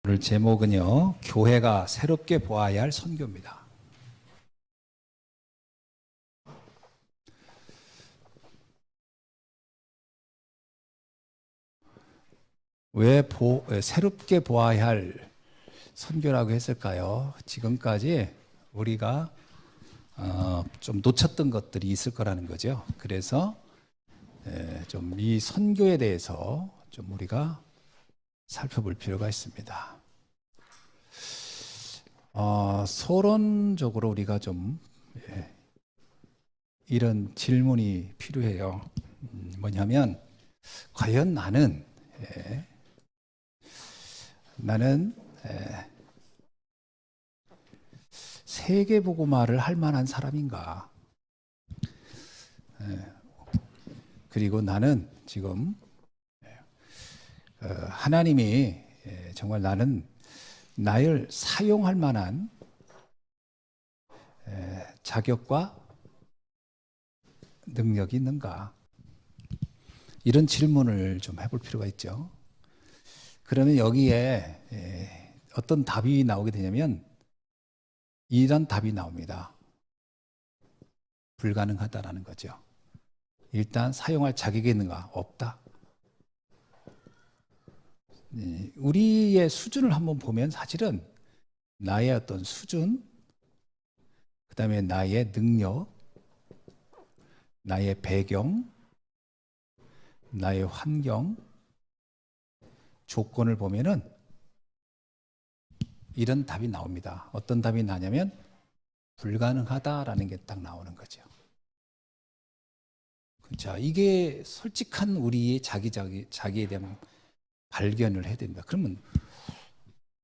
오늘 제목은요, 교회가 새롭게 보아야 할 선교입니다. 왜 새롭게 보아야 할 선교라고 했을까요? 지금까지 우리가 좀 놓쳤던 것들이 있을 거라는 거죠. 그래서 좀 이 선교에 대해서 좀 우리가 살펴볼 필요가 있습니다. 서론적으로 우리가 좀 이런 질문이 필요해요. 뭐냐면 과연 나는 세계복음화를 할 만한 사람인가? 그리고 나는 지금 하나님이 정말 나를 사용할 만한 자격과 능력이 있는가? 이런 질문을 좀 해볼 필요가 있죠. 그러면 여기에 어떤 답이 나오게 되냐면 이런 답이 나옵니다. 불가능하다라는 거죠. 일단 사용할 자격이 있는가? 없다. 우리의 수준을 한번 보면 사실은 나의 어떤 수준, 그 다음에 나의 능력, 나의 배경, 나의 환경, 조건을 보면은 이런 답이 나옵니다. 어떤 답이 나냐면 불가능하다라는 게 딱 나오는 거죠. 자, 이게 솔직한 우리의 자기에 대한 발견을 해야 됩니다. 그러면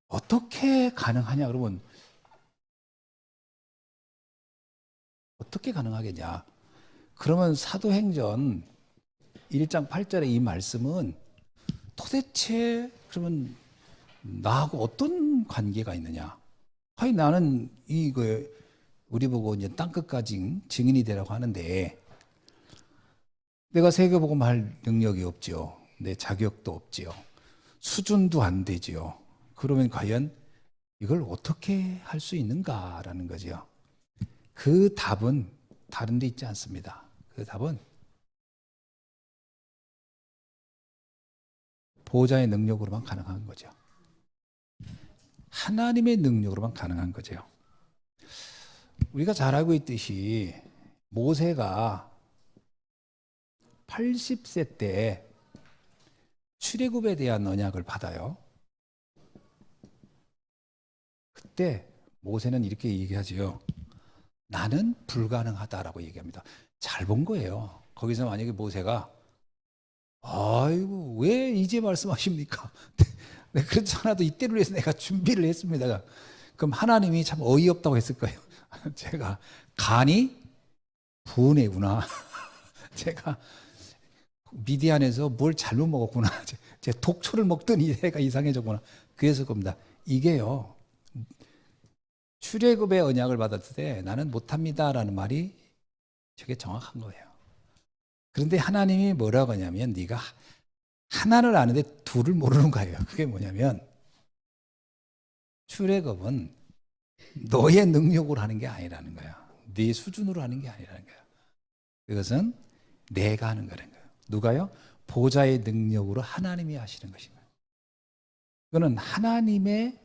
어떻게 가능하냐? 그러면 어떻게 가능하겠냐? 그러면 사도행전 1장 8절의 이 말씀은 도대체 그러면 나하고 어떤 관계가 있느냐? 아니 나는 우리 보고 이제 땅끝까지 증인이 되라고 하는데 내가 세계복음 할 능력이 없지요. 내 자격도 없지요. 수준도 안 되지요. 그러면 과연 이걸 어떻게 할 수 있는가라는 거죠. 그 답은 다른 데 있지 않습니다. 그 답은 보호자의 능력으로만 가능한 거죠. 하나님의 능력으로만 가능한 거죠. 우리가 잘 알고 있듯이 모세가 80세 때 출애굽에 대한 언약을 받아요. 그때 모세는 이렇게 얘기하지요. 나는 불가능하다라고 얘기합니다. 잘 본 거예요. 거기서 만약에 모세가 아이고 왜 이제 말씀하십니까? 네, 그렇지 않아도 이때를 위해서 내가 준비를 했습니다. 그럼 하나님이 참 어이없다고 했을 거예요. 제가 간이 분해구나. 제가 미디안에서 뭘 잘못 먹었구나. 제 독초를 먹더니 애가 이상해졌구나. 그래서 겁니다. 이게요. 출애굽의 언약을 받았을 때 나는 못합니다라는 말이 저게 정확한 거예요. 그런데 하나님이 뭐라고 하냐면 네가 하나를 아는데 둘을 모르는 거예요. 그게 뭐냐면 출애굽은 너의 능력으로 하는 게 아니라는 거야. 네 수준으로 하는 게 아니라는 거야. 그것은 내가 하는 거라는 거예요. 누가요? 보좌의 능력으로 하나님이 하시는 것입니다. 그거는 하나님의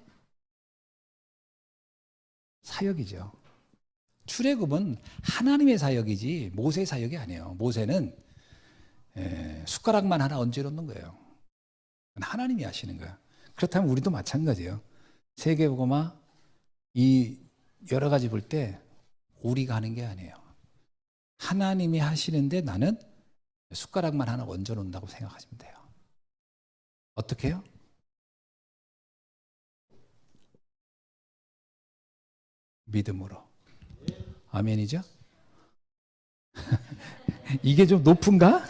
사역이죠. 출애굽은 하나님의 사역이지 모세의 사역이 아니에요. 모세는 숟가락만 하나 얹어 놓는 거예요. 하나님이 하시는 거야. 그렇다면 우리도 마찬가지예요. 세계복음화 이 여러 가지 볼 때 우리가 하는 게 아니에요. 하나님이 하시는데 나는 숟가락만 하나 얹어 놓는다고 생각하시면 돼요. 어떻게 해요? 믿음으로. 아멘이죠? 이게 좀 높은가?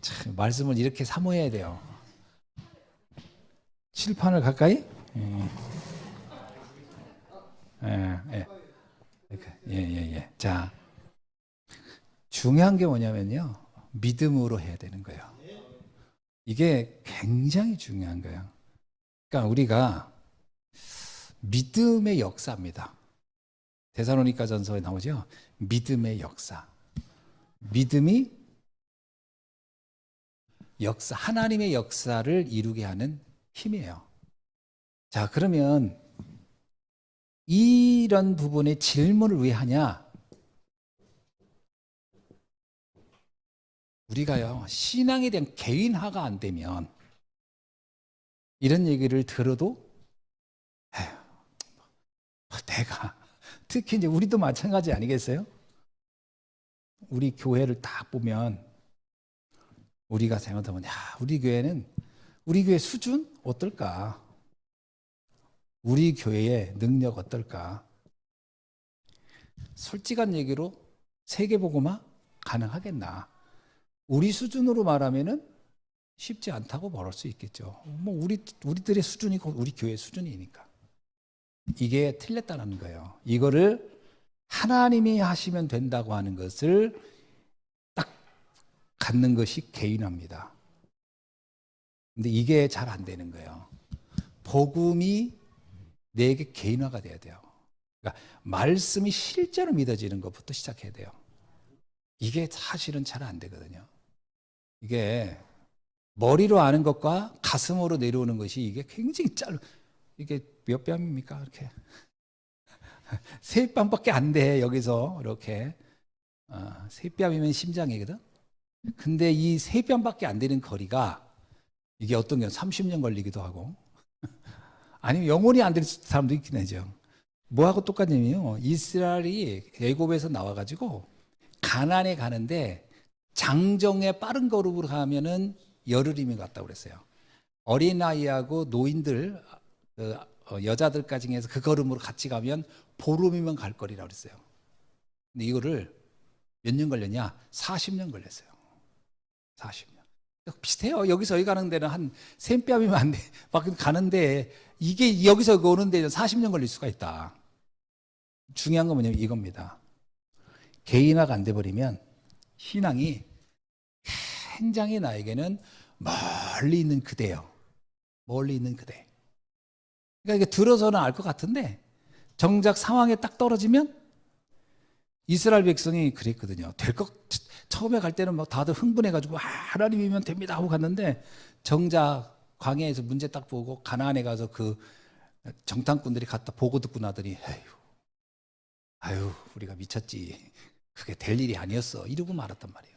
참, 말씀을 이렇게 사모해야 돼요. 칠판을 가까이? 예. 예. 자, 중요한 게 뭐냐면요. 믿음으로 해야 되는 거예요. 이게 굉장히 중요한 거예요. 그러니까 우리가 믿음의 역사입니다. 데살로니가전서에 나오죠. 믿음의 역사. 믿음이 역사, 하나님의 역사를 이루게 하는 힘이에요. 자, 그러면 이런 부분에 질문을 왜 하냐? 우리가요, 신앙에 대한 개인화가 안 되면 이런 얘기를 들어도 에휴, 내가 특히 이제 우리도 마찬가지 아니겠어요? 우리 교회를 딱 보면 우리가 생각하면 야, 우리 교회 수준 어떨까? 우리 교회의 능력 어떨까? 솔직한 얘기로 세계복음화 가능하겠나? 우리 수준으로 말하면은 쉽지 않다고 말할 수 있겠죠. 뭐 우리들의 수준이고 우리 교회 수준이니까. 이게 틀렸다는 거예요. 이거를 하나님이 하시면 된다고 하는 것을 딱 갖는 것이 개인화입니다. 근데 이게 잘 안 되는 거예요. 복음이 내게 개인화가 돼야 돼요. 그러니까 말씀이 실제로 믿어지는 것부터 시작해야 돼요. 이게 사실은 잘 안 되거든요. 이게 머리로 아는 것과 가슴으로 내려오는 것이 이게 굉장히 이게 몇 뺨입니까? 이렇게 세 뺨밖에 안 돼. 여기서 이렇게 세 뺨이면 심장이거든. 근데 이 세 뺨밖에 안 되는 거리가 이게 어떤 경우 30년 걸리기도 하고 아니면 영원히 안 될 사람도 있긴 하죠. 뭐하고 똑같냐면요. 이스라엘이 애굽에서 나와가지고 가나안에 가는데 장정에 빠른 걸음으로 가면은 열흘이면 갔다고 그랬어요. 어린아이하고 노인들, 여자들까지 해서 그 걸음으로 같이 가면 보름이면 갈 거리라고 그랬어요. 근데 이거를 몇 년 걸렸냐? 40년 걸렸어요. 40년. 비슷해요. 여기서 여기 가는 데는 한 셈뺨이면 안 돼. 막 가는데 이게 여기서 오는 데는 40년 걸릴 수가 있다. 중요한 건 뭐냐면 이겁니다. 개인화가 안 돼버리면 신앙이 굉장히 나에게는 멀리 있는 그대요. 멀리 있는 그대. 그러니까 이게 들어서는 알 것 같은데 정작 상황에 딱 떨어지면 이스라엘 백성이 그랬거든요. 처음에 갈 때는 막 다들 흥분해가지고 하나님이면 됩니다 하고 갔는데 정작 광야에서 문제 딱 보고 가나안에 가서 그 정탐꾼들이 갔다 보고 듣고 나더니 아유 우리가 미쳤지. 그게 될 일이 아니었어. 이러고 말았단 말이에요.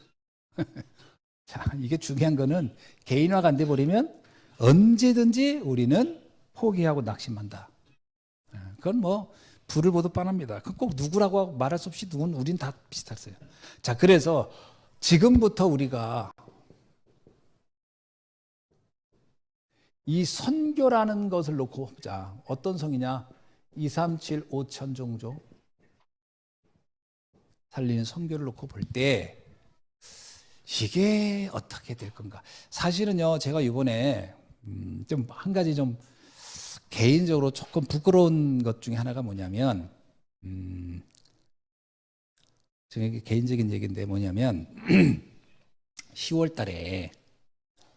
자, 이게 중요한 거는 개인화가 안 돼 버리면 언제든지 우리는 포기하고 낙심한다. 그건 뭐 불을 보듯 뻔합니다. 그건 꼭 누구라고 말할 수 없이 우린 다 비슷했어요. 자, 그래서 지금부터 우리가 이 선교라는 것을 놓고 보자. 어떤 성이냐? 237 5천 종족 살리는 선교를 놓고 볼 때 이게 어떻게 될 건가? 사실은요, 제가 이번에 좀 한 가지 좀 개인적으로 조금 부끄러운 것 중에 하나가 뭐냐면, 저게 개인적인 얘기인데 뭐냐면, 10월 달에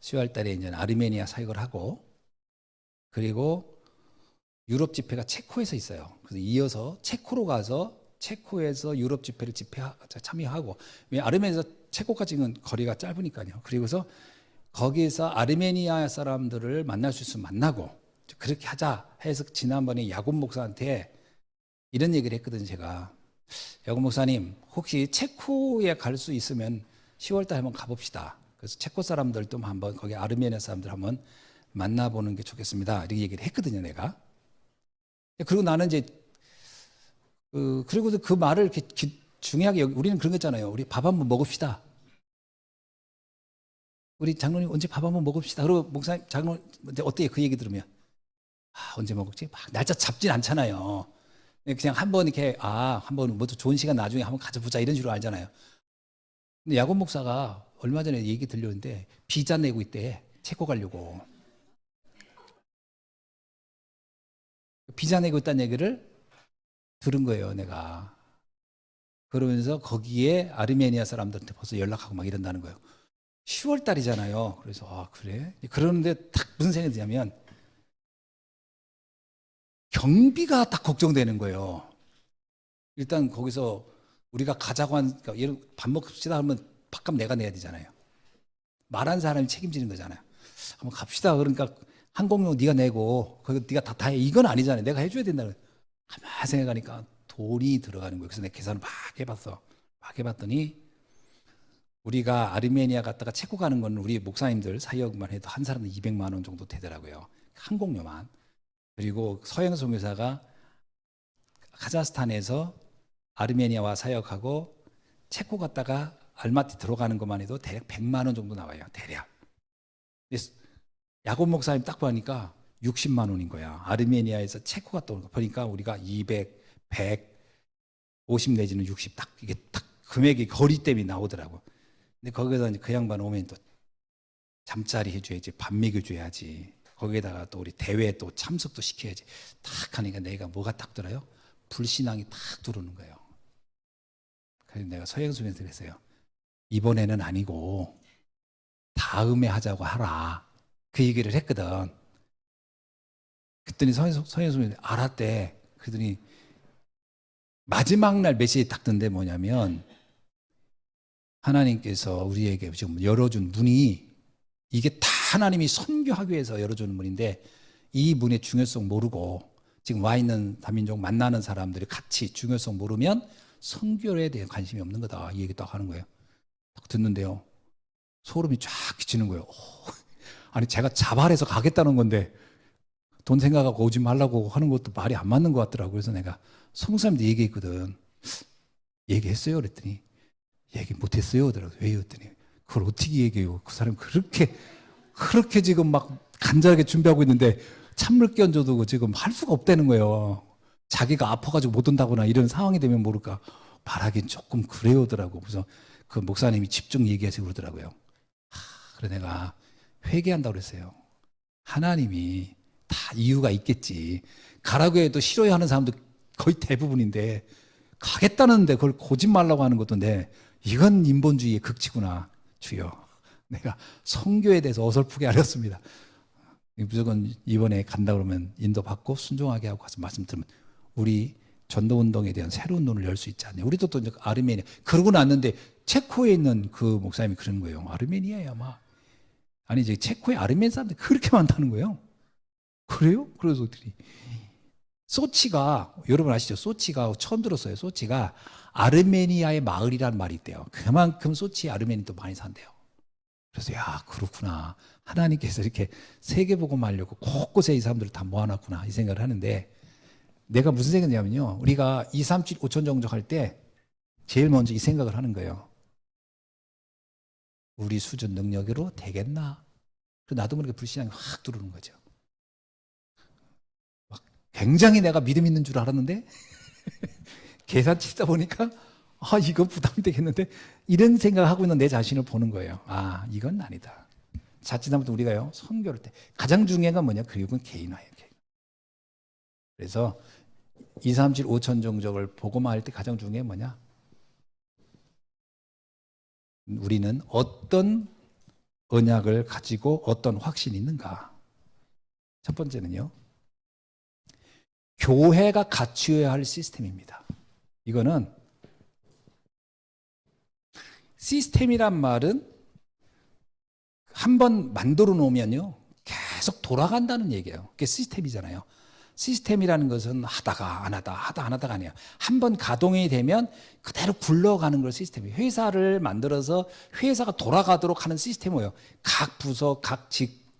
이제 아르메니아 사역을 하고, 그리고 유럽 집회가 체코에서 있어요. 그래서 이어서 체코로 가서 체코에서 유럽 집회를 참여하고, 왜냐면 아르메니아에서 체코까지는 거리가 짧으니까요. 그리고서 거기에서 아르메니아 사람들을 만날 수 있으면 만나고, 그렇게 하자 해서 지난번에 야곱 목사한테 이런 얘기를 했거든요. 제가 야곱 목사님 혹시 체코에 갈 수 있으면 10월 달에 한번 가봅시다. 그래서 체코 사람들도 한번 거기 아르메니아 사람들 한번 만나보는 게 좋겠습니다. 이렇게 얘기를 했거든요. 내가. 그리고 나는 이제 그리고도 그 말을 이렇게 중요하게 우리는 그런 거 있잖아요. 우리 밥 한번 먹읍시다. 우리 장로님 언제 밥 한번 먹읍시다. 그리고 목사님 장로님 어때요? 그 얘기 들으면 언제 먹을지 막 날짜 잡진 않잖아요. 그냥 한번 이렇게 한번 뭐 좋은 시간 나중에 한번 가져보자 이런 식으로 알잖아요. 근데 야곱 목사가 얼마 전에 얘기 들렸는데 비자 내고 있대. 체코 가려고. 비자 내고 있다는 얘기를 들은 거예요, 내가. 그러면서 거기에 아르메니아 사람들한테 벌써 연락하고 막 이런다는 거예요. 10월 달이잖아요. 그래서 아 그래? 그러는데 딱 무슨 생각이 드냐면 경비가 딱 걱정되는 거예요. 일단 거기서 우리가 가자고 한 그러니까 예를 밥 먹읍시다 하면 밥값 내가 내야 되잖아요. 말한 사람이 책임지는 거잖아요. 한번 갑시다. 그러니까 항공료 네가 내고 그거 네가 다 해. 이건 아니잖아요. 내가 해줘야 된다는. 가만 생각하니까 돈이 들어가는 거예요. 그래서 내가 계산을 막 해봤어. 막 해봤더니 우리가 아르메니아 갔다가 체코 가는 건 우리 목사님들 사역만 해도 한 사람은 200만 원 정도 되더라고요. 항공료만. 그리고 서영 선교사가 카자흐스탄에서 아르메니아와 사역하고 체코 갔다가 알마티 들어가는 것만 해도 대략 100만 원 정도 나와요. 대략. 야곱 목사님 딱 보니까 60만 원인 거야. 아르메니아에서 체코 갔다 오는 거 보니까 우리가 200, 100, 50 내지는 60 딱 이게 딱 금액이 거리 때문에 나오더라고. 근데 거기서 이제 그 양반 오면 또 잠자리 해줘야지, 밥 먹여줘야지. 거기에다가 또 우리 대회 또 참석도 시켜야지. 딱 하니까 내가 뭐가 딱 들어요? 불신앙이 딱 들어오는 거예요. 그래서 내가 서영수한테 그랬어요. 이번에는 아니고 다음에 하자고 하라. 그 얘기를 했거든. 그랬더니 서영수님이 알았대. 그러더니 마지막 날 메시지 딱 뜬데 뭐냐면 하나님께서 우리에게 지금 열어준 문이 이게 다 하나님이 선교하기 위해서 열어주는 문인데 이 문의 중요성 모르고 지금 와 있는 다민족 만나는 사람들이 같이 중요성 모르면 선교에 대한 관심이 없는 거다. 이 얘기 딱 하는 거예요. 딱 듣는데요. 소름이 쫙 끼치는 거예요. 아니 제가 자발해서 가겠다는 건데 돈 생각하고 오지 말라고 하는 것도 말이 안 맞는 것 같더라고요. 그래서 내가 성사님도 얘기했거든. 얘기했어요? 그랬더니 얘기 못했어요. 그러더라고요. 왜요? 그랬더니 그걸 어떻게 얘기해요? 그 사람 그렇게 지금 막 간절하게 준비하고 있는데 찬물 끼얹어도 지금 할 수가 없다는 거예요. 자기가 아파가지고 못 온다거나 이런 상황이 되면 모를까 말하긴 조금 그래요. 더라고. 그래서 그 목사님이 집중 얘기해서 그러더라고요. 그래 내가 회개한다고 그랬어요. 하나님이 다 이유가 있겠지. 가라고 해도 싫어하는 사람도 거의 대부분인데 가겠다는데 그걸 고집 말라고 하는 것도 이건 인본주의의 극치구나. 주여. 내가 선교에 대해서 어설프게 알았습니다. 무조건 이번에 간다 그러면 인도받고 순종하게 하고 가서 말씀 들으면 우리 전도운동에 대한 새로운 눈을 열 수 있지 않냐. 우리도 또 이제 아르메니아 그러고 났는데 체코에 있는 그 목사님이 그러는 거예요. 아르메니아에 아마 아니 이제 체코에 아르메니아 사람들이 그렇게 많다는 거예요. 그래요? 그래서 어떻게 소치가 여러분 아시죠? 소치가 처음 들었어요. 소치가 아르메니아의 마을이라는 말이 있대요. 그만큼 소치에 아르메니도 많이 산대요. 그래서 야 그렇구나. 하나님께서 이렇게 세계복음 하려고 곳곳에 이 사람들을 다 모아놨구나 이 생각을 하는데 내가 무슨 생각이냐면요. 우리가 2, 3, 7, 5천 정적할 때 제일 먼저 이 생각을 하는 거예요. 우리 수준 능력으로 되겠나? 그래서 나도 모르게 불신앙이 확 들어오는 거죠. 막 굉장히 내가 믿음 있는 줄 알았는데 계산 치다 보니까 아 이거 부담이 되겠는데 이런 생각하고 있는 내 자신을 보는 거예요. 아 이건 아니다. 자칫하면 우리가요 선교할 때 가장 중요한 건 뭐냐? 교육은 개인화예요. 그래서 2, 3, 7, 5천 정적을 복음화할 때 가장 중요한 게 뭐냐? 우리는 어떤 언약을 가지고 어떤 확신이 있는가? 첫 번째는요. 교회가 갖추어야 할 시스템입니다. 이거는 시스템이란 말은 한번 만들어 놓으면요. 계속 돌아간다는 얘기예요. 그게 시스템이잖아요. 시스템이라는 것은 하다가 안 하다, 하다 안 하다가 아니에요. 한번 가동이 되면 그대로 굴러가는 걸 시스템이에요. 회사를 만들어서 회사가 돌아가도록 하는 시스템이에요. 각 부서, 각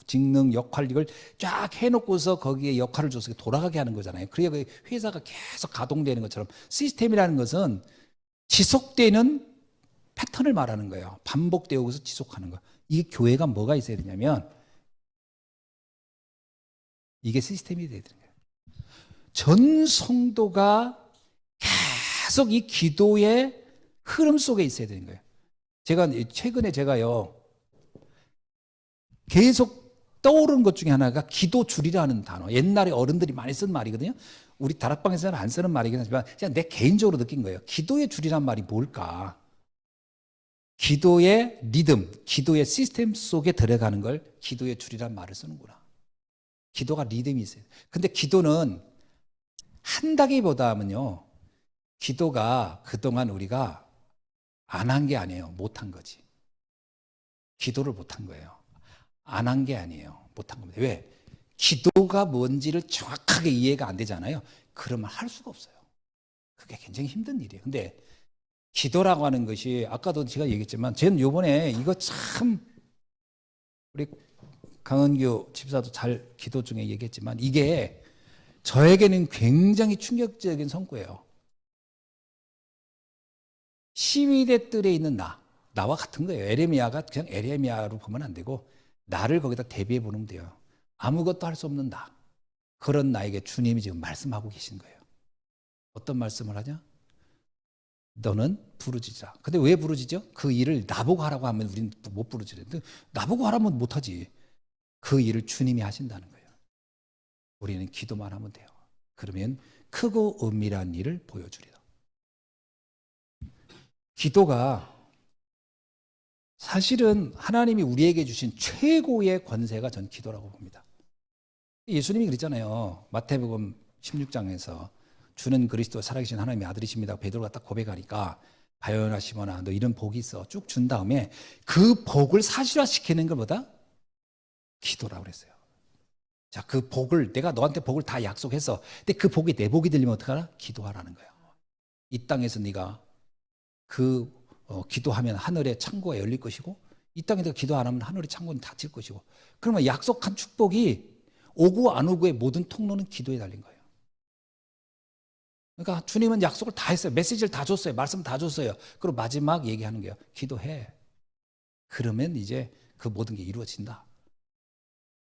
직능, 역할 이걸 쫙 해놓고서 거기에 역할을 줘서 돌아가게 하는 거잖아요. 그래야 회사가 계속 가동되는 것처럼 시스템이라는 것은 지속되는 패턴을 말하는 거예요. 반복되어서 지속하는 거. 이게 교회가 뭐가 있어야 되냐면 이게 시스템이 돼야 되는 거예요. 전 성도가 계속 이 기도의 흐름 속에 있어야 되는 거예요. 최근에 제가요 계속 떠오르는 것 중에 하나가 기도줄이라는 단어. 옛날에 어른들이 많이 쓴 말이거든요. 우리 다락방에서는 안 쓰는 말이긴 하지만 그냥 내 개인적으로 느낀 거예요. 기도의 줄이란 말이 뭘까? 기도의 리듬, 기도의 시스템 속에 들어가는 걸 기도의 줄이란 말을 쓰는구나. 기도가 리듬이 있어요. 근데 기도는 한다기보다는요, 기도가 그동안 우리가 안 한 게 아니에요. 못한 거지. 기도를 못한 거예요. 안 한 게 아니에요. 못한 겁니다. 왜? 기도가 뭔지를 정확하게 이해가 안 되잖아요. 그러면 할 수가 없어요. 그게 굉장히 힘든 일이에요. 근데 기도라고 하는 것이 아까도 제가 얘기했지만 저는 요번에 이거 참 우리 강은규 집사도 잘 기도 중에 얘기했지만 이게 저에게는 굉장히 충격적인 성과예요. 시위대 뜰에 있는 나와 같은 거예요. 에레미야가 그냥 에레미야로 보면 안 되고 나를 거기다 대비해 보면 돼요. 아무것도 할 수 없는 나. 그런 나에게 주님이 지금 말씀하고 계신 거예요. 어떤 말씀을 하냐? 너는 부르짖으라. 근데 왜 부르짖죠? 그 일을 나보고 하라고 하면 우리는 못 부르짖는데 나보고 하라면 못하지. 그 일을 주님이 하신다는 거예요. 우리는 기도만 하면 돼요. 그러면 크고 은밀한 일을 보여주리라. 기도가 사실은 하나님이 우리에게 주신 최고의 권세가 전 기도라고 봅니다. 예수님이 그랬잖아요. 마태복음 16장에서 주는 그리스도 살아계신 하나님의 아들이십니다. 베드로가 딱 고백하니까 바요나 시모나 너 이런 복이 있어 쭉 준 다음에 그 복을 사실화시키는 것보다 기도라고 그랬어요. 자, 그 복을 내가 너한테 복을 다 약속했어. 근데 그 복이 내 복이 들리면 어떡하나? 기도하라는 거예요. 이 땅에서 네가 기도하면 하늘의 창고가 열릴 것이고 이 땅에 내가 기도 안 하면 하늘의 창고는 닫힐 것이고 그러면 약속한 축복이 오고 안 오고의 모든 통로는 기도에 달린 거예요. 그러니까 주님은 약속을 다 했어요. 메시지를 다 줬어요. 말씀 다 줬어요. 그리고 마지막 얘기하는 거예요. 기도해. 그러면 이제 그 모든 게 이루어진다.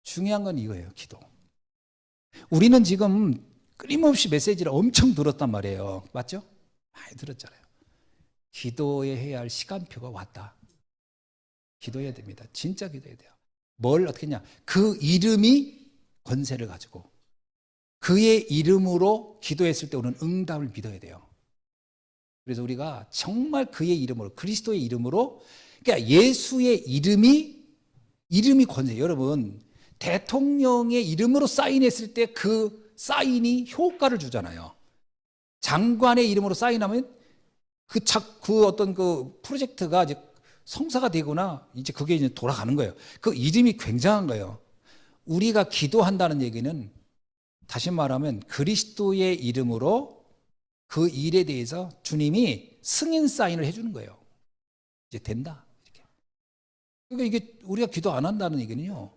중요한 건 이거예요. 기도. 우리는 지금 끊임없이 메시지를 엄청 들었단 말이에요. 맞죠? 많이 들었잖아요. 기도에 해야 할 시간표가 왔다. 기도해야 됩니다. 진짜 기도해야 돼요. 뭘 어떻게 했냐? 그 이름이 권세를 가지고 그의 이름으로 기도했을 때 오는 응답을 믿어야 돼요. 그래서 우리가 정말 그의 이름으로 그리스도의 이름으로 그러니까 예수의 이름이 권세. 여러분 대통령의 이름으로 사인했을 때 그 사인이 효과를 주잖아요. 장관의 이름으로 사인하면 그 어떤 그 프로젝트가 이제 성사가 되거나 이제 그게 이제 돌아가는 거예요. 그 이름이 굉장한 거예요. 우리가 기도한다는 얘기는 다시 말하면 그리스도의 이름으로 그 일에 대해서 주님이 승인 사인을 해주는 거예요. 이제 된다. 이렇게. 그러니까 이게 우리가 기도 안 한다는 얘기는요.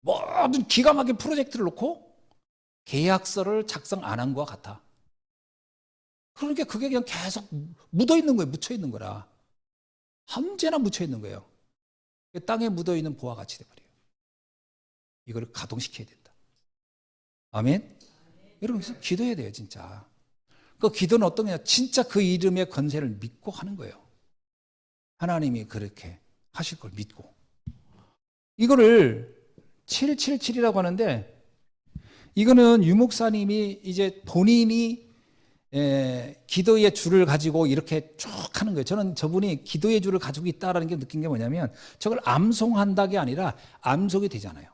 모든 기가 막힌 프로젝트를 놓고 계약서를 작성 안 한 것과 같아. 그러니까 그게 그냥 계속 묻어 있는 거예요. 묻혀 있는 거라. 언제나 묻혀 있는 거예요. 땅에 묻어 있는 보화 같이 돼버려요. 이걸 가동시켜야 된다. 아멘. 여러분 기도해야 돼요, 진짜. 그 기도는 어떤 거냐? 진짜 그 이름의 권세를 믿고 하는 거예요. 하나님이 그렇게 하실 걸 믿고. 이거를 777이라고 하는데 이거는 유 목사님이 이제 본인이 기도의 줄을 가지고 이렇게 쭉 하는 거예요. 저는 저분이 기도의 줄을 가지고 있다라는 게 느낀 게 뭐냐면 저걸 암송한다가 아니라 암송이 되잖아요.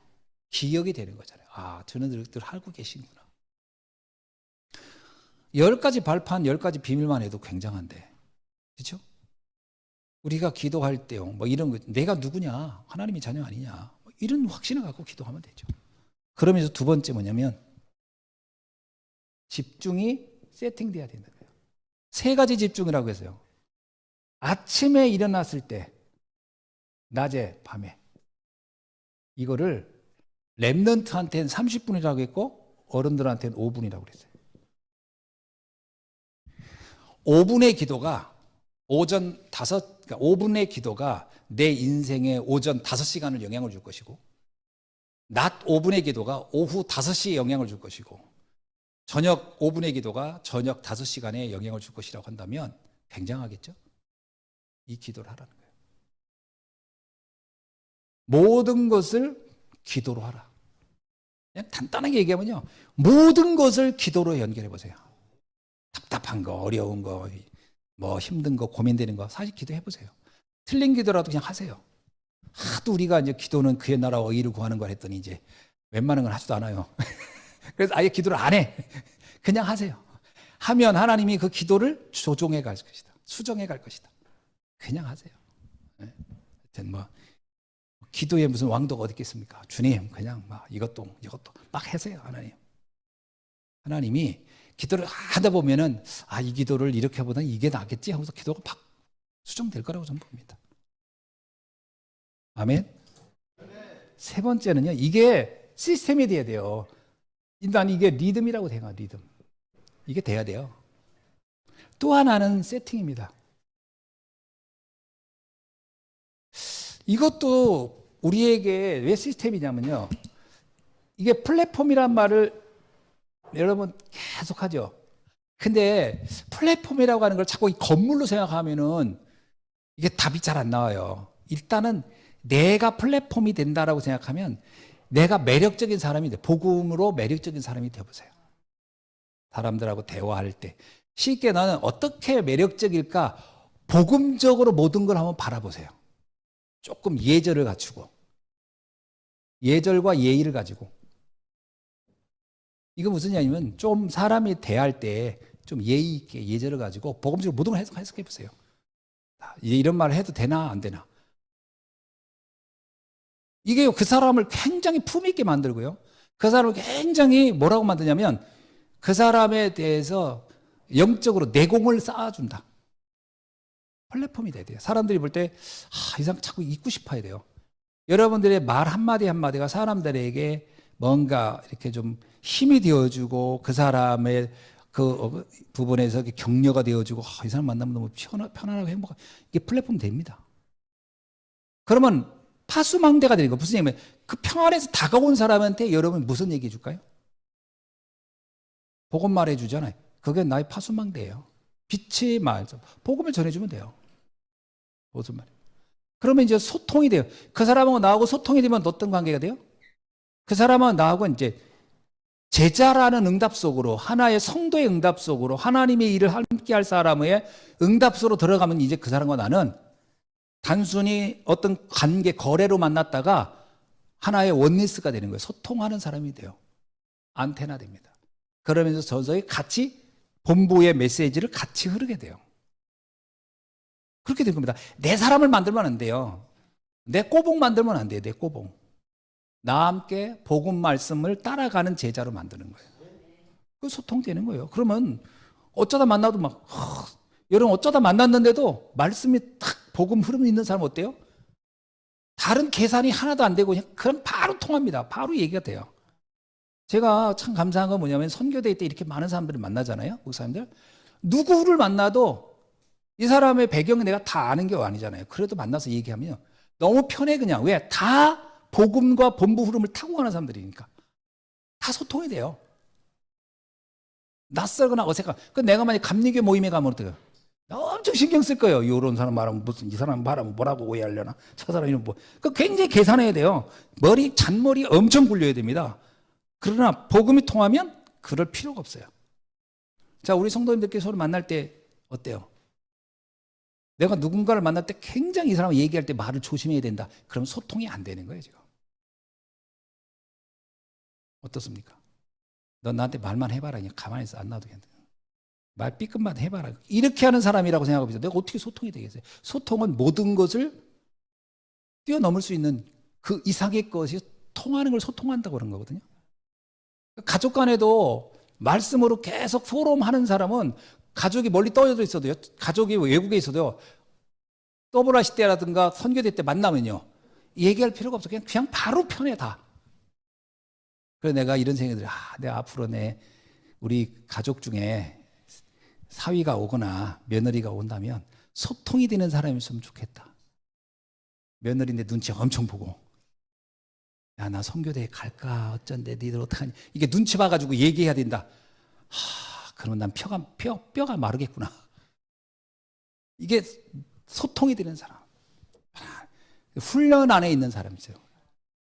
기억이 되는 거잖아요. 아, 저는 늘 하고 계시구나. 10가지 발판, 10가지 비밀만 해도 굉장한데. 그렇죠? 우리가 기도할 때요. 뭐 이런 거 내가 누구냐? 하나님의 자녀 아니냐? 뭐 이런 확신을 갖고 기도하면 되죠. 그러면서 두 번째 뭐냐면 집중이 세팅돼야 된다. 3가지 집중이라고 했어요. 아침에 일어났을 때, 낮에, 밤에. 이거를 랩런트한테는 30분이라고 했고 어른들한테는 5분이라고 그랬어요. 5분의 기도가 그러니까 5분의 기도가 내 인생의 오전 5시간을 영향을 줄 것이고 낮 5분의 기도가 오후 5시에 영향을 줄 것이고 저녁 5분의 기도가 저녁 5시간에 영향을 줄 것이라고 한다면 굉장하겠죠? 이 기도를 하라는 거예요. 모든 것을 기도로 하라. 그냥 간단하게 얘기하면요. 모든 것을 기도로 연결해 보세요. 답답한 거, 어려운 거, 뭐 힘든 거, 고민되는 거 사실 기도해 보세요. 틀린 기도라도 그냥 하세요. 하도 우리가 이제 기도는 그의 나라 의를 구하는 걸 했더니 이제 웬만한 건 하지도 않아요. 그래서 아예 기도를 안 해. 그냥 하세요. 하면 하나님이 그 기도를 조종해 갈 것이다. 수정해 갈 것이다. 그냥 하세요. 하여튼 뭐 기도에 무슨 왕도가 어디 있겠습니까? 주님 그냥 막 이것도 막 하세요. 하나님이 기도를 하다 보면은 이 기도를 이렇게 보다 이게 낫겠지 하면서 기도가 막 수정될 거라고 저는 봅니다. 아멘. 세 번째는요, 이게 시스템이 돼야 돼요. 일단 이게 리듬이라고 생각해요. 리듬. 이게 돼야 돼요. 또 하나는 세팅입니다. 이것도 우리에게 왜 시스템이냐면요, 이게 플랫폼이란 말을 여러분 계속 하죠. 근데 플랫폼이라고 하는 걸 자꾸 이 건물로 생각하면은 이게 답이 잘 안 나와요. 일단은 내가 플랫폼이 된다라고 생각하면 내가 매력적인 사람이 돼. 복음으로 매력적인 사람이 되어보세요. 사람들하고 대화할 때 쉽게 나는 어떻게 매력적일까? 복음적으로 모든 걸 한번 바라보세요. 조금 예절을 갖추고, 예절과 예의를 가지고. 이거 무슨 얘기냐면 좀 사람이 대할 때 좀 예의 있게 예절을 가지고 복음적으로 모든 걸 해석해 보세요. 이런 말을 해도 되나 안 되나. 이게 그 사람을 굉장히 품 있게 만들고요. 그 사람을 굉장히 뭐라고 만드냐면 그 사람에 대해서 영적으로 내공을 쌓아준다. 플랫폼이 돼야 돼요. 사람들이 볼 때 이 사람 자꾸 잊고 싶어야 돼요. 여러분들의 말 한마디 한마디가 사람들에게 뭔가 이렇게 좀 힘이 되어주고 그 사람의 그 부분에서 격려가 되어주고 이 사람 만나면 너무 편안하고 행복하고 이게 플랫폼 됩니다. 그러면 파수망대가 되는 거 무슨 얘기냐면 그 평안에서 다가온 사람한테 여러분 무슨 얘기 해줄까요? 복음 말해주잖아요. 그게 나의 파수망대예요. 빛의 말, 복음을 전해주면 돼요. 무슨 말이에요? 그러면 이제 소통이 돼요. 그 사람하고 나하고 소통이 되면 어떤 관계가 돼요? 그 사람하고 나하고 이제 제자라는 응답 속으로, 하나의 성도의 응답 속으로, 하나님의 일을 함께 할 사람의 응답 속으로 들어가면 이제 그 사람과 나는 단순히 어떤 관계, 거래로 만났다가 하나의 원리스가 되는 거예요. 소통하는 사람이 돼요. 안테나 됩니다. 그러면서 서서히 같이 본부의 메시지를 같이 흐르게 돼요. 그렇게 된 겁니다. 내 사람을 만들면 안 돼요. 내 꼬봉 만들면 안 돼요. 내 꼬봉. 나와 함께 복음 말씀을 따라가는 제자로 만드는 거예요. 그 소통되는 거예요. 그러면 어쩌다 만나도 막 여러분 어쩌다 만났는데도 말씀이 탁 복음 흐름 있는 사람 어때요? 다른 계산이 하나도 안 되고 그냥 바로 통합니다. 바로 얘기가 돼요. 제가 참 감사한 건 뭐냐면 선교대회 때 이렇게 많은 사람들을 만나잖아요. 목사님들. 누구를 만나도 이 사람의 배경을 내가 다 아는 게 아니잖아요. 그래도 만나서 얘기하면 너무 편해 그냥. 왜? 다 복음과 본부 흐름을 타고 가는 사람들이니까. 다 소통이 돼요. 낯설거나 어색한. 그 내가 만약 감리교 모임에 가면 어떡해요? 엄청 신경 쓸 거예요. 이런 사람 말하면 무슨 이 사람 말하면 뭐라고 오해하려나? 저 사람이 뭐. 그 굉장히 계산해야 돼요. 잔머리 엄청 굴려야 됩니다. 그러나 복음이 통하면 그럴 필요가 없어요. 자, 우리 성도님들끼리 서로 만날 때 어때요? 내가 누군가를 만날 때 굉장히 이 사람을 얘기할 때 말을 조심해야 된다. 그럼 소통이 안 되는 거예요, 지금. 어떻습니까? 너 나한테 말만 해봐라. 그냥 가만히 있어. 안 놔도 괜찮아. 말 삐끗만 해봐라. 이렇게 하는 사람이라고 생각해보세요. 내가 어떻게 소통이 되겠어요? 소통은 모든 것을 뛰어넘을 수 있는 그 이상의 것이 통하는 걸 소통한다고 그런 거거든요. 가족 간에도 말씀으로 계속 포럼하는 사람은 가족이 멀리 떨어져 있어도요, 가족이 외국에 있어도요, 더블아시 때라든가 선교대 때 만나면요, 얘기할 필요가 없어. 그냥 바로 편해, 다. 그래서 내가 이런 생각이 들어요. 내가 앞으로 우리 가족 중에 사위가 오거나 며느리가 온다면 소통이 되는 사람이었으면 좋겠다. 며느리인데 눈치 엄청 보고, 야, 나 선교대에 갈까? 어쩐데, 니들 어떡하니? 이게 눈치 봐가지고 얘기해야 된다. 그러면 난 뼈가 마르겠구나. 이게 소통이 되는 사람. 훈련 안에 있는 사람이죠.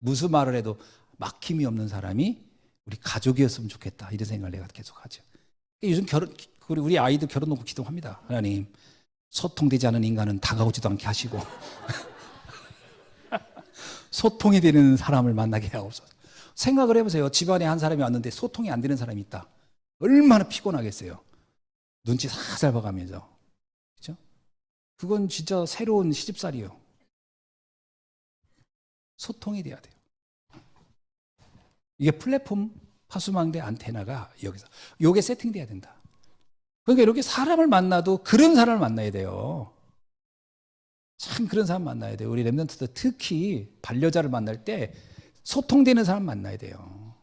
무슨 말을 해도 막힘이 없는 사람이 우리 가족이었으면 좋겠다. 이런 생각을 내가 계속 하죠. 요즘 우리 아이들 결혼 놓고 기도합니다. 하나님, 소통되지 않은 인간은 다가오지도 않게 하시고 소통이 되는 사람을 만나게 하옵소서. 생각을 해보세요. 집안에 한 사람이 왔는데 소통이 안 되는 사람이 있다. 얼마나 피곤하겠어요. 눈치 살살 봐가면서. 그죠? 그건 진짜 새로운 시집살이에요. 소통이 돼야 돼요. 이게 플랫폼 파수망대 안테나가 여기서 요게 세팅돼야 된다. 그러니까 이렇게 사람을 만나도 그런 사람을 만나야 돼요. 참 그런 사람 만나야 돼요. 우리 랩런트들 특히 반려자를 만날 때 소통되는 사람 만나야 돼요.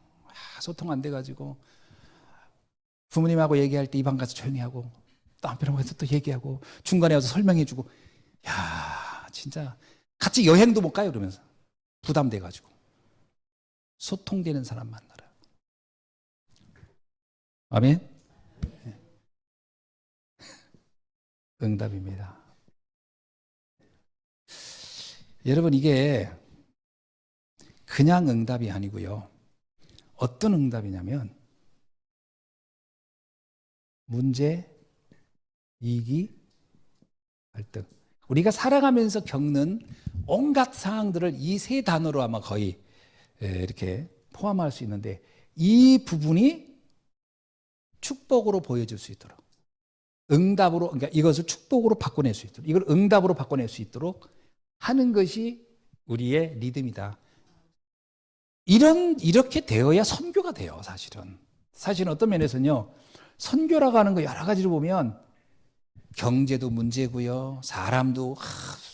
소통 안 돼가지고 부모님하고 얘기할 때 입안 가서 조용히 하고 또 한편으로 가서 또 얘기하고 중간에 와서 설명해주고, 야 진짜 같이 여행도 못 가요. 그러면서 부담돼가지고. 소통되는 사람 만나라. 아멘. 응답입니다. 여러분, 이게 그냥 응답이 아니고요. 어떤 응답이냐면 문제, 이기, 갈등. 우리가 살아가면서 겪는 온갖 상황들을 이 세 단어로 아마 거의 이렇게 포함할 수 있는데, 이 부분이 축복으로 보여줄 수 있도록, 응답으로, 그러니까 이것을 축복으로 바꿔낼 수 있도록, 이걸 응답으로 바꿔낼 수 있도록 하는 것이 우리의 리듬이다. 이렇게 되어야 선교가 돼요, 사실은. 사실은 어떤 면에서는요, 선교라고 하는 거 여러 가지로 보면 경제도 문제고요, 사람도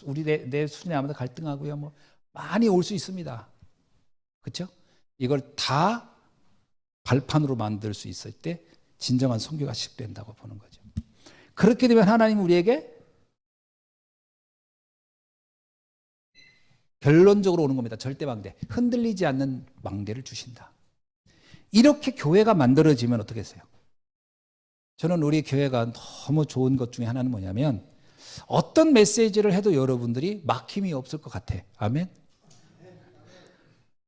우리 내 수준에 아무도 갈등하고요, 뭐 많이 올 수 있습니다. 그렇죠? 이걸 다 발판으로 만들 수 있을 때 진정한 선교가 시작된다고 보는 거죠. 그렇게 되면 하나님은 우리에게 결론적으로 오는 겁니다. 절대망대. 흔들리지 않는 망대를 주신다. 이렇게 교회가 만들어지면 어떻게 했어요? 저는 우리 교회가 너무 좋은 것 중에 하나는 뭐냐면, 어떤 메시지를 해도 여러분들이 막힘이 없을 것 같아. 아멘?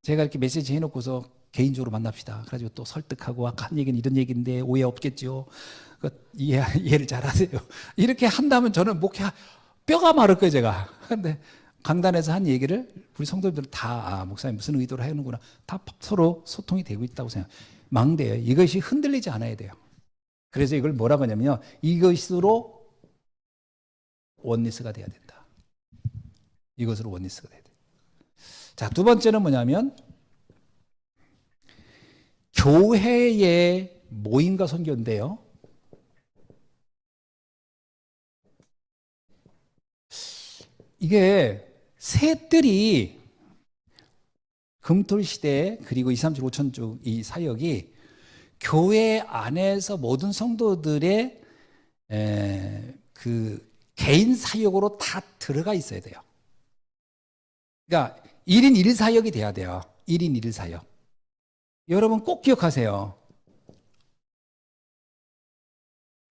제가 이렇게 메시지 해놓고서 개인적으로 만납시다. 그래가지고 또 설득하고, 아까 한 얘기는 이런 얘기인데 오해 없겠죠. 이해를 잘 하세요. 이렇게 한다면 저는 뼈가 마를 거예요, 제가. 근데 강단에서 한 얘기를 우리 성도님들은 다, 목사님 무슨 의도로 하는구나. 다 서로 소통이 되고 있다고 생각. 망대예요. 이것이 흔들리지 않아야 돼요. 그래서 이걸 뭐라고 하냐면요, 이것으로 원리스가 돼야 된다. 이것으로 원리스가 돼야 돼요. 자, 두 번째는 뭐냐면, 교회의 모임과 선교인데요. 이게 새 뜰이 금토일 시대, 그리고 2, 3, 7, 5천 쪽 이 사역이 교회 안에서 모든 성도들의 그 개인 사역으로 다 들어가 있어야 돼요. 그러니까 1인 1사역이 돼야 돼요. 1인 1사역. 여러분 꼭 기억하세요.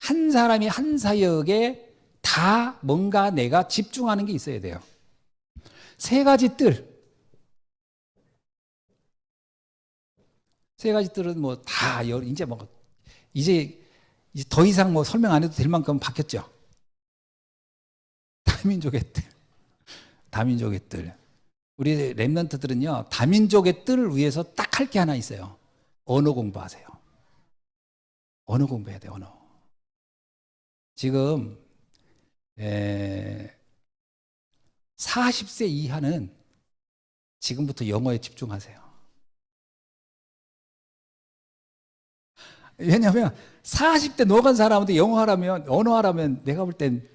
한 사람이 한 사역에 다 뭔가 내가 집중하는 게 있어야 돼요. 세 가지 뜰. 세 가지 뜰은 뭐 다 이제 더 이상 뭐 설명 안 해도 될 만큼 바뀌었죠. 다민족의 뜰. 다민족의 뜰. 우리 랩런트들은요, 다민족의 뜰을 위해서 딱 할 게 하나 있어요. 언어 공부하세요. 언어 공부해야 돼요, 언어. 지금 40세 이하는 지금부터 영어에 집중하세요. 왜냐하면 40대 넘어간 사람한테 영어하라면, 언어하라면 내가 볼 땐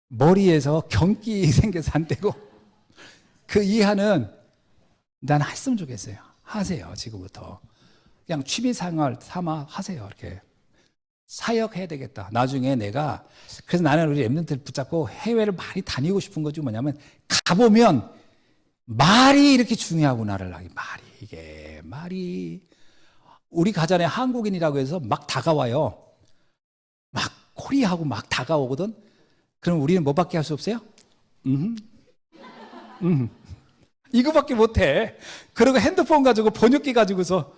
머리에서 경기 생겨서 안 되고, 그 이하는 난 했으면 좋겠어요. 하세요, 지금부터. 그냥 취미생활 삼아 하세요. 이렇게 사역해야 되겠다. 나중에 내가, 그래서 나는 우리 랩런트를 붙잡고 해외를 많이 다니고 싶은 거지. 뭐냐면 가보면 말이 이렇게 중요하구나를 말이 우리 가잖아요. 한국인이라고 해서 막 다가와요. 막 코리하고 막 다가오거든. 그럼 우리는 뭐밖에 할 수 없어요? 이거밖에 못해. 그리고 핸드폰 가지고 번역기 가지고서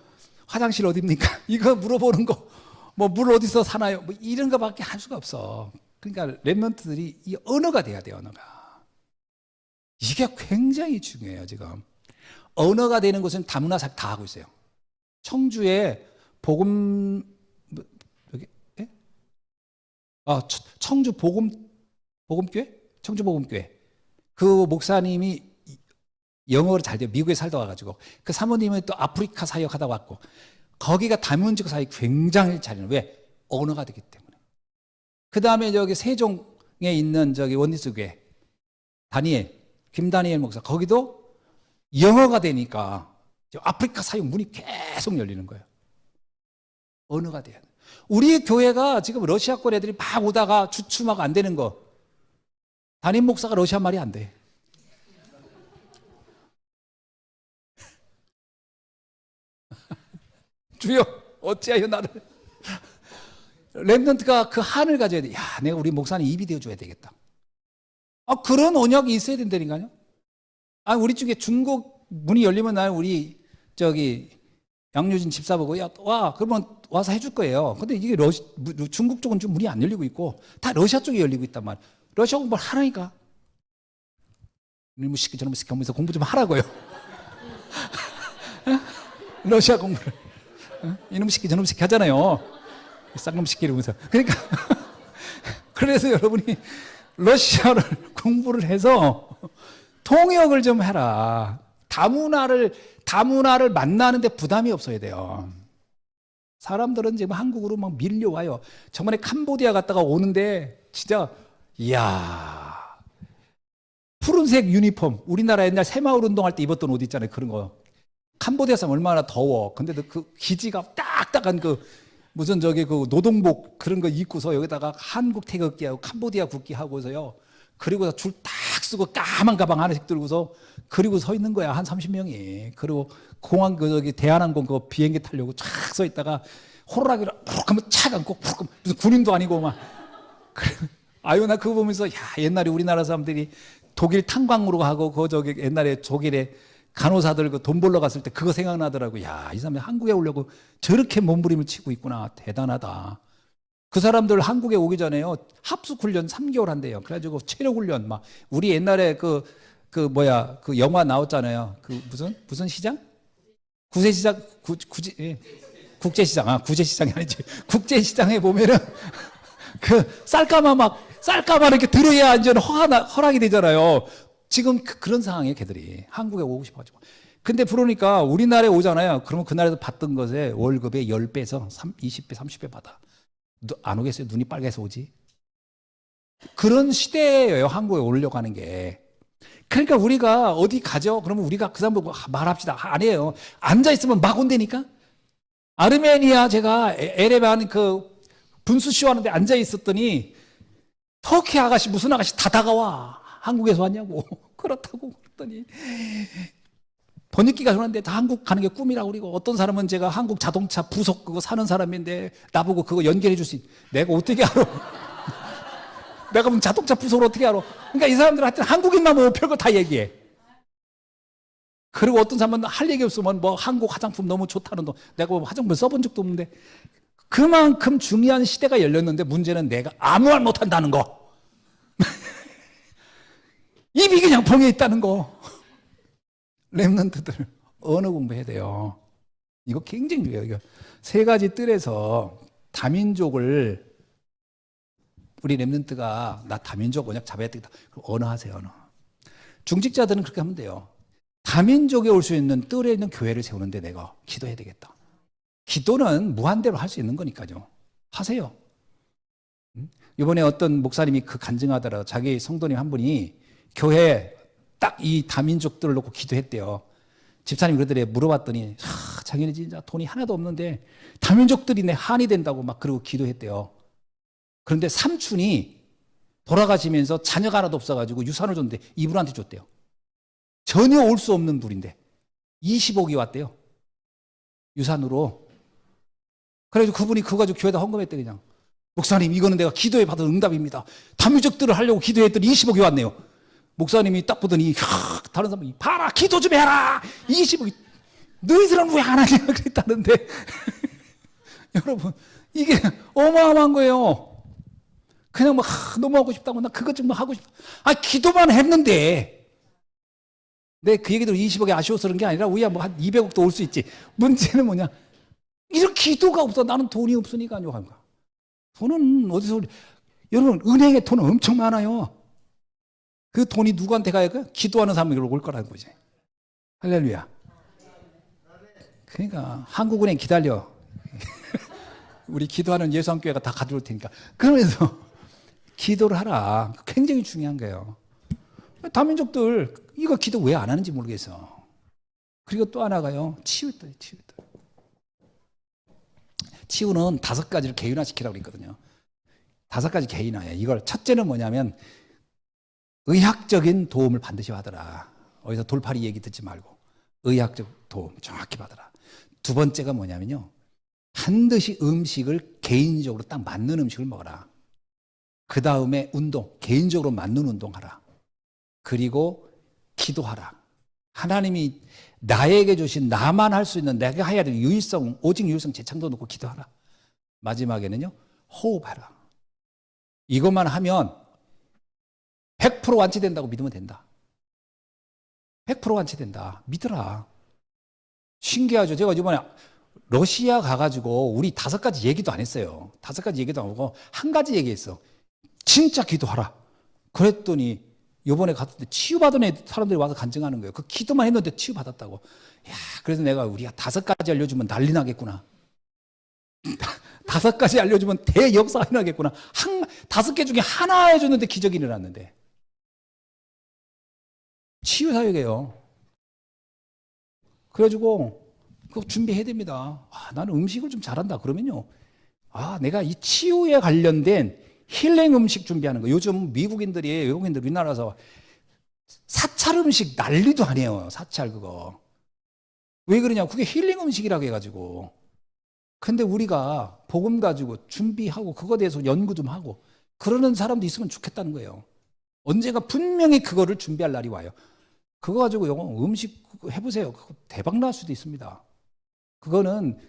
화장실 어딥니까? 이거 물어보는 거, 뭐 물 어디서 사나요? 뭐 이런 거밖에 할 수가 없어. 그러니까 랩런트들이 이 언어가 돼야 돼요. 언어가. 이게 굉장히 중요해요. 지금 언어가 되는 것은 다문화 사역 다 하고 있어요. 청주에 복음 여기 예? 청주 복음교회? 청주 복음교회 그 목사님이 영어를 잘 돼요. 미국에 살다 와가지고 그 사모님은 또 아프리카 사역하다 왔고 거기가 다문적 사역이 굉장히 잘해요. 왜? 언어가 되기 때문에. 그 다음에 저기 세종에 있는 저기 원리스 교회 김다니엘 목사 거기도 영어가 되니까 아프리카 사역 문이 계속 열리는 거예요. 언어가 돼야 돼. 우리 교회가 지금 러시아권 애들이 막 오다가 주춤하고 안 되는 거 담임 목사가 러시아 말이 안 돼. 주여 어찌하여 나를 랩런트가 그 한을 가져야 돼. 야, 내가 우리 목사님 입이 되어줘야 되겠다. 그런 언약이 있어야 된다니까요. 우리 쪽에 중국 문이 열리면 우리 저기 양효진 집사 보고 야, 와 그러면 와서 해줄 거예요. 근데 이게 중국 쪽은 좀 문이 안 열리고 있고 다 러시아 쪽에 열리고 있단 말이에요. 러시아 공부를 하라니까. 이놈의 시키 저놈의 시키 하면서 공부 좀 하라고요. 러시아 공부를 이놈의 시키 저놈의 시키 하잖아요. 쌍놈 시키 이러면서. 그러니까 그래서 여러분이 러시아를 공부를 해서 통역을 좀 해라. 다문화를 만나는데 부담이 없어야 돼요. 사람들은 지금 한국으로 막 밀려와요. 저번에 캄보디아 갔다가 오는데 진짜 이야 푸른색 유니폼 우리나라 옛날 새마을 운동할 때 입었던 옷 있잖아요. 그런 거 캄보디아 사람 얼마나 더워. 근데 그 기지가 딱딱한 그 무슨 저기 그 노동복 그런 거 입고서 여기다가 한국 태극기하고 캄보디아 국기 하고서요. 그리고 줄 딱 쓰고 까만 가방 하나씩 들고서 그리고 서 있는 거야. 한 30명이. 그리고 공항 저기 대한항공 그 비행기 타려고 쫙 서 있다가 호루라기를 푹 하면 착 안고 푹 하면 무슨 군인도 아니고 막. 나 그거 보면서 야 옛날에 우리나라 사람들이 독일 탄광으로 하고 그 저기 옛날에 독일에 간호사들 그 돈 벌러 갔을 때 그거 생각나더라고. 야, 이 사람이 한국에 오려고 저렇게 몸부림을 치고 있구나. 대단하다. 그 사람들 한국에 오기 전에요. 합숙 훈련 3개월 한대요. 그래가지고 체력 훈련 막 우리 옛날에 그 영화 나왔잖아요. 그 무슨 시장? 구세시장 국제시장. 구제시장이 아니지. 국제시장에 보면은 그 쌀가마 이렇게 들어야 완전 허락이 되잖아요. 지금 그런 상황이에요, 걔들이. 한국에 오고 싶어가지고. 근데 그러니까 우리나라에 오잖아요. 그러면 그 나라에서 받던 것에 월급의 10배에서 20배, 30배 받아. 안 오겠어요? 눈이 빨개서 오지? 그런 시대예요, 한국에 오려고 하는 게. 그러니까 우리가 어디 가죠? 그러면 우리가 그 사람 보고 말합시다. 아니에요. 앉아있으면 막 온다니까? 아르메니아 제가 에레반 그 분수쇼 하는데 앉아있었더니 터키 아가씨, 무슨 아가씨 다 다가와. 한국에서 왔냐고. 그렇다고 그랬더니 번역기가 그런데 다 한국 가는 게 꿈이라고 그러고 어떤 사람은 제가 한국 자동차 부속 그거 사는 사람인데 나보고 그거 연결해 줄 수 내가 어떻게 알아? 내가 무슨 자동차 부속을 어떻게 알아? 그러니까 이 사람들한테 한국인만 보면 별거 다 얘기해. 그리고 어떤 사람은 할 얘기 없으면 뭐 한국 화장품 너무 좋다는 거 내가 뭐 화장품 써본 적도 없는데 그만큼 중요한 시대가 열렸는데 문제는 내가 아무 말 못한다는 거. 입이 그냥 벙에 있다는 거. 랩런트들 언어 공부해야 돼요. 이거 굉장히 중요해요. 이거 세 가지 뜰에서 다민족을 우리 랩런트가 나 다민족 언약 잡아야 되겠다. 그럼 언어 하세요. 언어. 중직자들은 그렇게 하면 돼요. 다민족에 올 수 있는 뜰에 있는 교회를 세우는데 내가 기도해야 되겠다. 기도는 무한대로 할 수 있는 거니까요. 하세요. 이번에 어떤 목사님이 그 간증하더라고요. 자기 성도님 한 분이 교회에 딱 이 다민족들을 놓고 기도했대요. 집사님 그러더래. 물어봤더니 자기는 진짜 돈이 하나도 없는데 다민족들이 내 한이 된다고 막 그러고 기도했대요. 그런데 삼촌이 돌아가시면서 자녀가 하나도 없어가지고 유산을 줬는데 이분한테 줬대요. 전혀 올 수 없는 분인데 20억이 왔대요. 유산으로. 그래가지고 그분이 그거 가지고 교회에다 헌금했대. 그냥 목사님 이거는 내가 기도에 받은 응답입니다. 다민족들을 하려고 기도했더니 20억이 왔네요. 목사님이 딱 보더니 다른 사람이 봐라 기도 좀 해라 20억이 너희들은 왜 안 하냐 그랬다는데 여러분 이게 어마어마한 거예요. 그냥 뭐 너무 하고 싶다고 나 그것 좀 하고 싶다. 기도만 했는데 내 그 얘기들 20억이 아쉬워서 그런 게 아니라 우리야 뭐 한 200억도 올 수 있지. 문제는 뭐냐? 이런 기도가 없어. 나는 돈이 없으니까요. 돈은 어디서 여러분 은행에 돈은 엄청 많아요. 그 돈이 누구한테 가야 돼? 기도하는 사람에게 올 거라는 거지. 할렐루야. 그러니까 한국은행 기다려. 우리 기도하는 예수함교회가 다 가져올 테니까. 그러면서 기도를 하라. 굉장히 중요한 거예요. 다민족들 이거 기도 왜 안 하는지 모르겠어. 그리고 또 하나가요. 치유다. 치유는 5가지를 개인화시키라고 그랬거든요. 5가지 개인화예요. 이걸 첫째는 뭐냐면 의학적인 도움을 반드시 받으라. 어디서 돌팔이 얘기 듣지 말고 의학적 도움 정확히 받으라. 두 번째가 뭐냐면요. 반드시 음식을 개인적으로 딱 맞는 음식을 먹어라. 그 다음에 운동, 개인적으로 맞는 운동하라. 그리고 기도하라. 하나님이 나에게 주신 나만 할 수 있는 내가 해야 될 유일성, 오직 유일성 재창도 놓고 기도하라. 마지막에는요. 호흡하라. 이것만 하면 100% 완치된다고 믿으면 된다. 100% 완치된다. 믿으라. 신기하죠. 제가 이번에 러시아 가가지고 우리 5가지 얘기도 안 했어요. 5가지 얘기도 안 하고 한 가지 얘기했어. 진짜 기도하라. 그랬더니 이번에 갔을 때 치유받은 사람들이 와서 간증하는 거예요. 그 기도만 했는데 치유받았다고. 야, 그래서 내가 우리가 5가지 알려주면 난리 나겠구나. 5가지 알려주면 대역사가 일어나겠구나. 5개 중에 하나 해줬는데 기적이 일어났는데. 치유사역이에요. 그래가지고 그거 준비해야 됩니다. 나는 음식을 좀 잘한다. 그러면요. 내가 이 치유에 관련된 힐링 음식 준비하는 거. 요즘 미국인들이, 외국인들 우리나라에서 사찰 음식 난리도 아니에요. 사찰 그거. 왜 그러냐. 그게 힐링 음식이라고 해가지고. 근데 우리가 복음 가지고 준비하고 그거에 대해서 연구 좀 하고 그러는 사람도 있으면 좋겠다는 거예요. 언젠가 분명히 그거를 준비할 날이 와요. 그거 가지고 음식 해보세요. 그거 대박 날 수도 있습니다. 그거는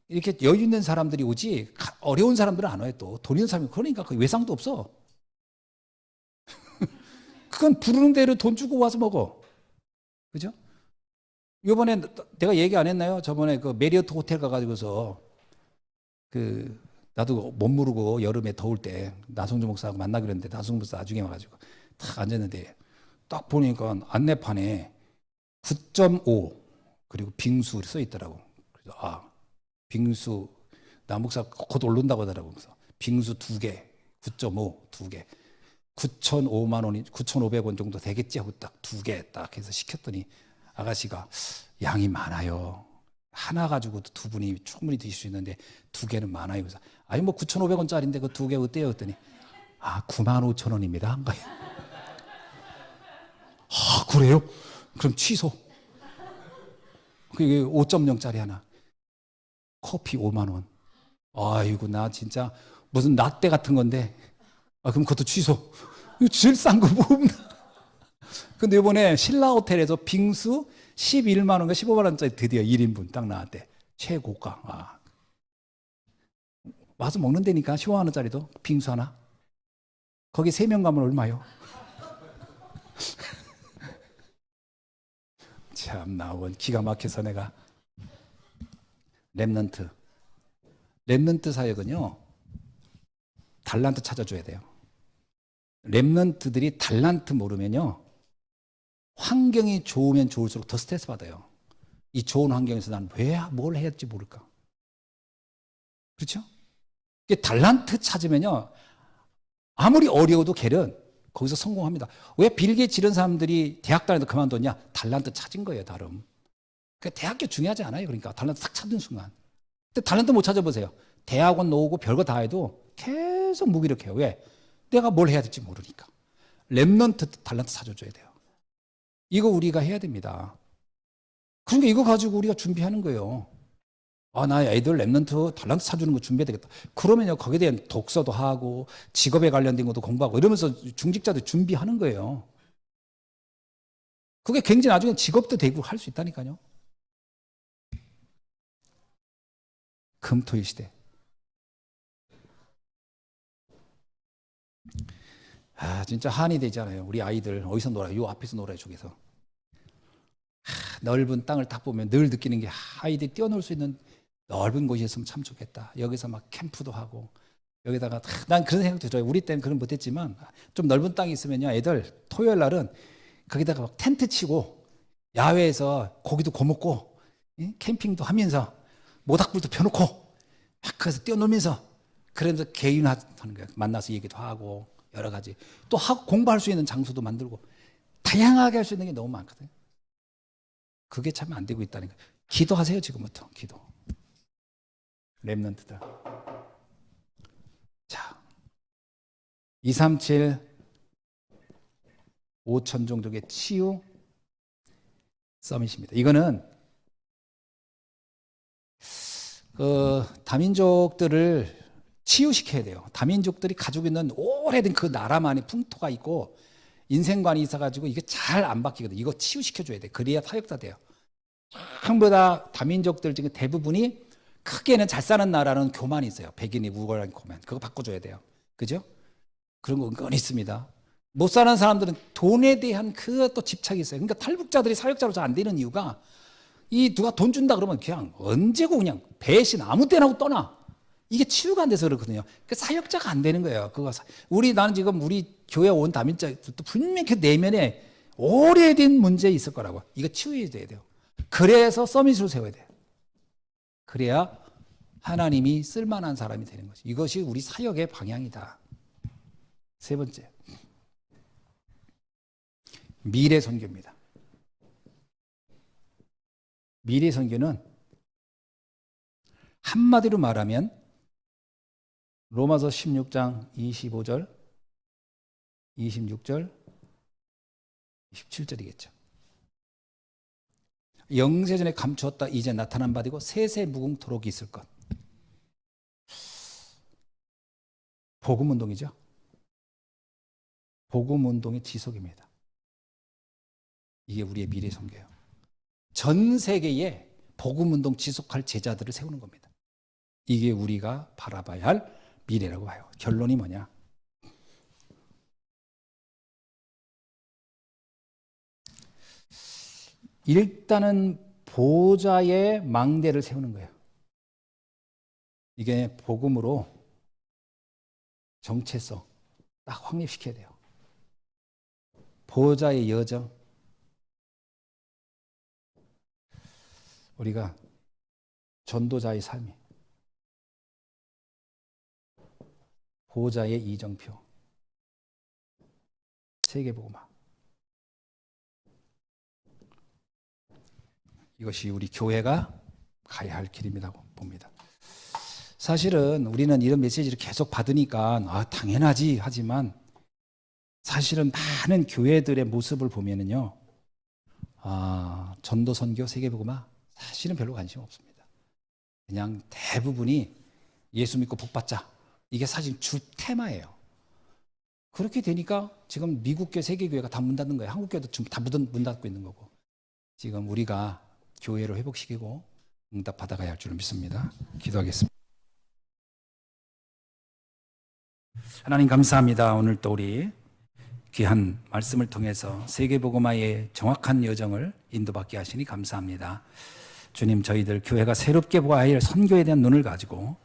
이렇게 여유 있는 사람들이 오지 어려운 사람들은 안 와요. 또 돈 있는 사람이 그러니까 그 외상도 없어. 그건 부르는 대로 돈 주고 와서 먹어. 그죠? 이번에 내가 얘기 안 했나요? 저번에 그 메리어트 호텔 가가지고서 그 나도 못 모르고 여름에 더울 때 나성주 목사하고 만나기로 했는데 나성주 목사 나중에 와가지고 딱 앉았는데 딱 보니까 안내판에 9.5 그리고 빙수 써 있더라고. 그래서 빙수 나 목사 곧 오른다고 하더라고. 그래서 빙수 2개 9.5 2개 9,500만 원이 9,500원 정도 되겠지 하고 딱 2개 딱 해서 시켰더니 아가씨가 양이 많아요. 하나 가지고도 2분이 충분히 드실 수 있는데 2개는 많아요. 그래서 아니 뭐 9,500원짜리인데 그 2개 어때요? 그랬더니 95,000원입니다. 한 거예요. 그래요? 그럼 취소. 그게 5.0짜리 하나. 커피 5만 원. 아이고 나 진짜 무슨 라떼 같은 건데 그럼 그것도 취소. 이거 제일 싼 거 뭡니까? 근데 이번에 신라 호텔에서 빙수 11만 원과 15만 원짜리 드디어 1인분 딱 나왔대. 최고가. 와서 먹는 데니까 15만 원짜리도 빙수 하나. 거기 3명 가면 얼마요? 참 나온 기가 막혀서 내가 렘넌트 사역은요 달란트 찾아줘야 돼요. 렘넌트들이 달란트 모르면요 환경이 좋으면 좋을수록 더 스트레스 받아요. 이 좋은 환경에서 난 왜 뭘 해야 할지 모를까. 그렇죠? 달란트 찾으면요 아무리 어려워도 걔는 거기서 성공합니다. 왜 빌 게이츠 이런 사람들이 대학 다니도 그만뒀냐? 달란트 찾은 거예요, 다름. 그러니까 대학교 중요하지 않아요. 그러니까 달란트 딱 찾은 순간. 근데 달란트 못 찾아보세요. 대학원 나오고 별거 다 해도 계속 무기력해요. 왜? 내가 뭘 해야 될지 모르니까. 렘넌트 달란트 찾아줘야 돼요. 이거 우리가 해야 됩니다. 그러니까 이거 가지고 우리가 준비하는 거예요. 나 애들 렘넌트 달란트 찾아주는 거 준비해야 되겠다. 그러면요, 거기에 대한 독서도 하고, 직업에 관련된 것도 공부하고, 이러면서 중직자들 준비하는 거예요. 그게 굉장히 나중에 직업도 되고 할 수 있다니까요. 금토일 시대. 진짜 한이 되잖아요. 우리 아이들 어디서 놀아요? 요 앞에서 놀아요, 저기서. 넓은 땅을 딱 보면 늘 느끼는 게 아이들이 뛰어놀 수 있는 넓은 곳이었으면 참 좋겠다. 여기서 막 캠프도 하고 여기다가 난 그런 생각도 들어요. 우리 때는 그런 못했지만 좀 넓은 땅이 있으면요, 애들 토요일 날은 거기다가 막 텐트 치고 야외에서 고기도 구워 먹고 캠핑도 하면서 모닥불도 펴놓고 막 거기서 뛰어놀면서 그래서 개인하는 거예요. 만나서 얘기도 하고 여러 가지 또 하고 공부할 수 있는 장소도 만들고 다양하게 할 수 있는 게 너무 많거든요. 그게 참 안 되고 있다는 거예요. 기도하세요. 지금부터 기도. 렘넌트들. 자, 237 5천 종족의 치유 서밋입니다. 이거는 다민족들을 치유시켜야 돼요. 다민족들이 가지고 있는 오래된 그 나라만의 풍토가 있고 인생관이 있어가지고 이게 잘 안 바뀌거든요. 이거 치유시켜줘야 돼. 그래야 타협자 돼요. 전부 다 다민족들 중에 대부분이 크게는 잘 사는 나라는 교만이 있어요. 백인이 우월한 교만. 그거 바꿔줘야 돼요. 그죠? 그런 거 은근히 있습니다. 못 사는 사람들은 돈에 대한 그 또 집착이 있어요. 그러니까 탈북자들이 사역자로 잘 안 되는 이유가 이 누가 돈 준다 그러면 그냥 언제고 그냥 배신 아무 때나 하고 떠나. 이게 치유가 안 돼서 그렇거든요. 그 사역자가 안 되는 거예요. 그거 나는 지금 우리 교회 온 다민자들도 분명히 그 내면에 오래된 문제 있을 거라고. 이거 치유해야 돼요. 그래서 서밋으로 세워야 돼요. 그래야 하나님이 쓸만한 사람이 되는 거죠. 이것이 우리 사역의 방향이다. 세 번째, 미래 선교입니다. 미래 선교는 한마디로 말하면 로마서 16장 25절, 26절, 27절이겠죠. 영세전에 감추었다 이제 나타난 바 되고 세세 무궁토록 있을 것. 복음운동이죠. 복음운동의 지속입니다. 이게 우리의 미래 선교예요. 전 세계에 복음운동 지속할 제자들을 세우는 겁니다. 이게 우리가 바라봐야 할 미래라고 봐요. 결론이 뭐냐? 일단은 보좌의 망대를 세우는 거예요. 이게 복음으로 정체성 딱 확립시켜야 돼요. 보좌의 여정. 우리가 전도자의 삶이 보좌의 이정표 세계복음화. 이것이 우리 교회가 가야 할 길입니다고 봅니다. 사실은 우리는 이런 메시지를 계속 받으니까 당연하지 하지만 사실은 많은 교회들의 모습을 보면은요, 전도 선교 세계복음화 사실은 별로 관심 없습니다. 그냥 대부분이 예수 믿고 복 받자. 이게 사실 주 테마예요. 그렇게 되니까 지금 미국교 세계교회가 다 문 닫는 거예요. 한국교회도 지금 다 문 닫고 있는 거고. 지금 우리가 교회를 회복시키고 응답 받아가야 할 줄 믿습니다. 기도하겠습니다. 하나님 감사합니다. 오늘 또 우리 귀한 말씀을 통해서 세계복음화의 정확한 여정을 인도받게 하시니 감사합니다. 주님, 저희들 교회가 새롭게 보아야 할 선교에 대한 눈을 가지고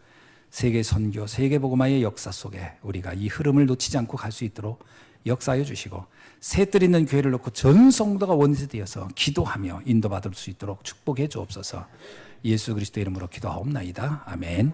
세계 선교, 세계복음화의 역사 속에 우리가 이 흐름을 놓치지 않고 갈 수 있도록 역사하여 주시고 새뜰 있는 교회를 놓고 전 성도가 원세되어서 기도하며 인도받을 수 있도록 축복해 주옵소서. 예수 그리스도 이름으로 기도하옵나이다. 아멘.